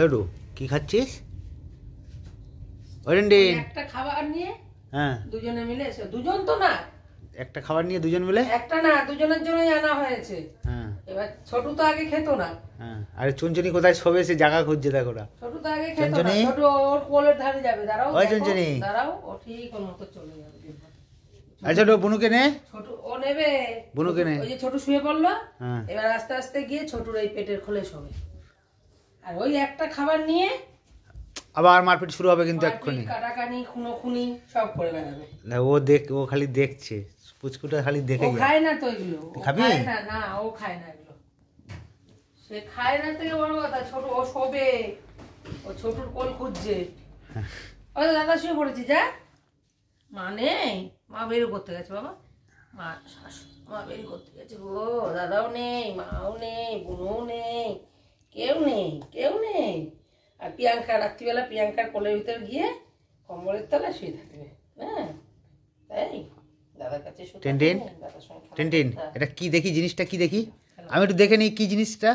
ওটু কি খাচ্ছিস? ওরেন্ডি একটা খাবার নিয়ে হ্যাঁ দুজনে মিলে এসে, দুজন তো না, একটা খাবার নিয়ে দুজন মিলে, একটা না দুজনের জন্যই আনা হয়েছে। হ্যাঁ এবার ছোটু তো আগে খেত না। হ্যাঁ। আরে চুনচুনি কোথায় শোবে সে জায়গা খুঁজছে দেখো না। ছোটু তো আগে খেত না, চুনচুনি? ছোটু ওর কোলের ধারে যাবে। দাঁড়াও ওই দেখো, চুনচুনি। দাঁড়াও, ও ঠিক ওর মতো চলে যাবে। আচ্ছা ছোট বুনুকে নে, ছোটু ও নেবে, বুনুকে নে। ওই যে ছোটু শুয়ে পড়লো, হ্যাঁ এবার আস্তে আস্তে গিয়ে ছোটুর এই পেটের খোলে শোবে। আর ওই একটা খাবার নিয়ে আবার মারপিট শুরু হবে কিন্তু মারপিট, এক্ষুনি। কাটাকানি, খুনোখুনি সব করে বেড়াবে। না, ও খালি দেখছে, পুচকুটা খালি ও দেখে যায়। খায় না তো এগুলো, ও খাবি? খায় না, না ও খায় না এগুলো। সে খায় না থেকে বড় কথা, ছোট ও শোবে, ও ছোটুর কোল খুঁজছে। ও দাদা শুয়ে পড়েছি, যা। মা নেই, মা বের করতে গেছে বাবা, মা বের করতে গেছে গো। দাদাও নেই, মাও নেই, বোনও নেই, কেউ নেই, কেউ নেই। আর প্রিয়াঙ্কা রাত্রিবেলা প্রিয়াঙ্কার কোলের ভিতর গিয়ে কম্বলের তলায় শুয়ে থাকবে। হ্যাঁ তাই দাদার কাছে শুয়ে টিনটিন, থাকবে, দাদার সঙ্গে খেলা টিনটিন করবে। এটা কি দেখি, জিনিসটা কি দেখি? আমি একটু দেখে নিই কি জিনিসটা।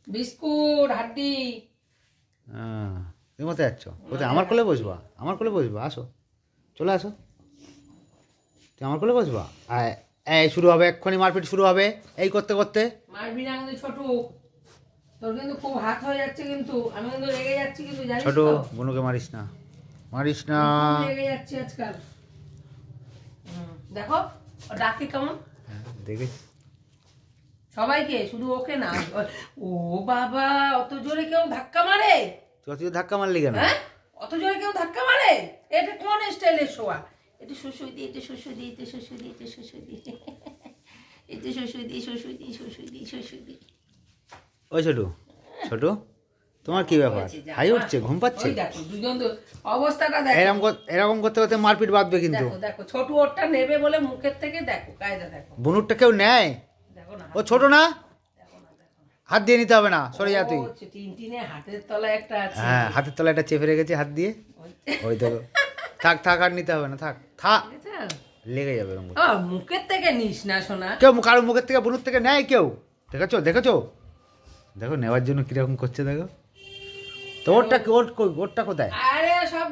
বিস্কুট হাড্ডি। তুমি কোথায় যাচ্ছ? কোথায়? আমার কোলে বসবা, আমার কোলে বসবা, আসো, চলে আসো, তুমি আমার কোলে বসবা। এই শুরু হবে, এক্ষুনি মারপিট শুরু হবে এই করতে করতে। মারবি না কিন্তু ছোটু, তোর কিন্তু খুব হাত হয়ে যাচ্ছে, কিন্তু আমি কিন্তু রেগে যাচ্ছি, কিন্তু জানিস ছোট তো বোনকে মারিস না, মারিস না। খুব রেগে যাচ্ছি আজকাল। দেখো ও ডাকে কেমন দেখেছি সবাইকে, শুধু ওকে না। ও বাবা, অত জোরে কেউ ধাক্কা মারে? তুই ধাক্কা মারলি কেন? হ্যাঁ, অত জোরে কেউ ধাক্কা মারে? এটা কোন স্টাইলের শোয়া? একটু শুশুই দি, একটু শুশুই দি, একটু শুশুই দি, একটু শুশুই দি, একটু শুশুই দি, শুশুই দি, শুশুই দি, শুশুই দি। ওই ছোট ছোট, তোমার কি ব্যাপার? হাই উঠছে, ঘুম পাচ্ছে? ওই দেখো দুজন তো অবস্থাটা দেখো। এরকম করতে করতে মারপিট বাঁধবে কিন্তু। দেখো দেখো, ছোটু ওরটা নেবে বলে মুখের থেকে দেখো কায়দা দেখো। বুনুরটা কেউ নেয়? দেখো না, ও ছোট না, দেখো না, দেখো না। হাত দিয়ে নিতে হবে না, সরে যা তুই। টিনটিনে হাতের তলায় একটা আছে। হ্যাঁ হাতের তলায় একটা চেপে রেখেছে হাত দিয়ে, ওই তো। থাক থাক, আর নিতে হবে না, থাক থাক, লেগে যাবে এরকম। ও মুখের থেকে নিস না সোনা। কেউ কারো মুখের থেকে, বুনুর থেকে নেয় কেউ? দেখেছো দেখেছো, দেখো নেওয়ার জন্য কিরকম করছে দেখো তো। ওরটা কোথায়? আরে সব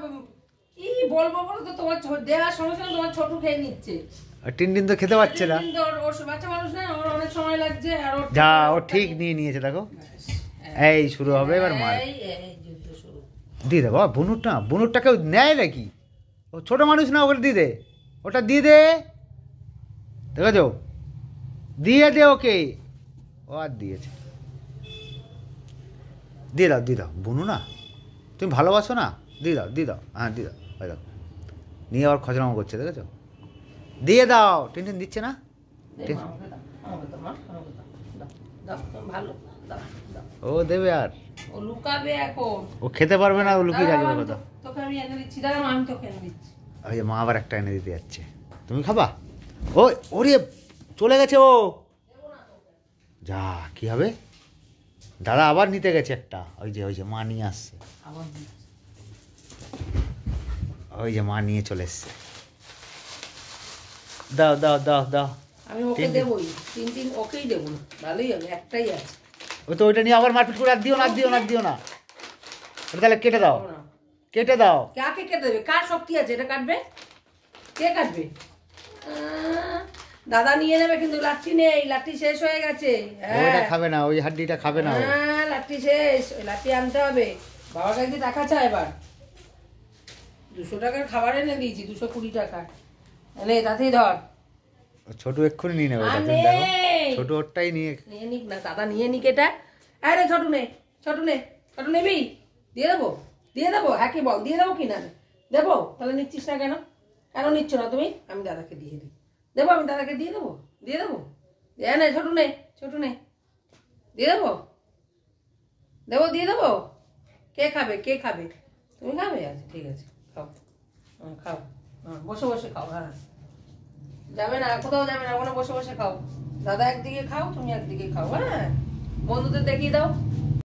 কি বলবো বলো তো, তোমার দেওয়ার সঙ্গে সঙ্গে তোমার ছোটু খেয়ে নিচ্ছে। আর টিনটিন তো খেতে পারছে না। কিন্তু ওর বাচ্চা মানুষ না, ওর অনেক সময় লাগছে। আর ওর যা, ও ঠিক নিয়ে নিয়েছে দেখো। এই শুরু হবে এবার মার। এই যুদ্ধ শুরু। দিয়ে দে বাবা, বুনুরটা কেউ নেয় নাকি? ও ছোট মানুষ না, ওকে দিয়ে দে, ওটা দিয়ে দে, দেখেছো, দিয়ে দে ওকে। ও আর দিয়েছে, দিয়ে দাও বুনু না, তুমি ভালোবাসো না, দিয়ে দাও, হ্যাঁ দিয়ে দাও, ওই দাও, নিয়ে আবার খচরামো করছে দেখেছো, দিয়ে দাও। টেনশন দিচ্ছে না, ও দেবে আর ও লুকাবে এখন, ও খেতে পারবে না, ও লুকিয়ে রাখবে কথা। তোকে আমি এনে দিচ্ছি, দাঁড়া আমি তোকে এনে দিচ্ছি। ওই যে মা আবার একটা এনে দিতে যাচ্ছে, তুমি খাবা? ওরে চলে গেছে ও, যা কি হবে, দাদা আবার নিতে গেছে একটা, ওই যে মা নিয়ে আসছে, ওই যে মা নিয়ে চলে এসছে। দাও আমি ওকে দেবই, তিন ওকেই দেবো না, ভালোই হবে, একটাই আছে। ওই তো ওইটা নিয়ে আবার মারপিট করে, আর দিও না, ওটা তাহলে কেটে দাও। কাকে কেটে দেবে? কার শক্তি আছে এটা কাটবে? কে কাটবে? দাদা নিয়ে নেবে, কিন্তু লাঠি নেই, লাঠি শেষ হয়ে গেছে। ওইটা খাবে না, ওই হাড্ডিটা খাবে না। হ্যাঁ লাঠি শেষ, ওই লাঠি আনতে হবে। বাবার কাছে টাকা চাই এবার, 200 টাকার খাবার এনে দিয়েছি, 220 টাকা এনে তাতেই ধর। ছোট এক্ষুনি নিয়ে নেবে, ছোট ওরটাই নিয়ে নিক না, দাদা নিয়ে নিক এটা। আরে ছোটু নেবি? দিয়ে দেবো, হ্যাঁ কি বল, দিয়ে দেবো কি না দেবো? তাহলে নিচ্ছিস না কেন নিচ্ছ না তুমি? আমি দাদাকে দিয়ে দিই, আমি দাদাকে দিয়ে দেবো। নে ছোটু নে, দিয়ে দেবো। কে খাবে? তুমি খাবে? আচ্ছা ঠিক আছে, খাও, বসে খাও। হ্যাঁ যাবে না, কোথাও যাবে না, ওখানে বসে খাও। দাদা একদিকে খাও, তুমি একদিকে খাও। হ্যাঁ বন্ধুদের দেখিয়ে দাও,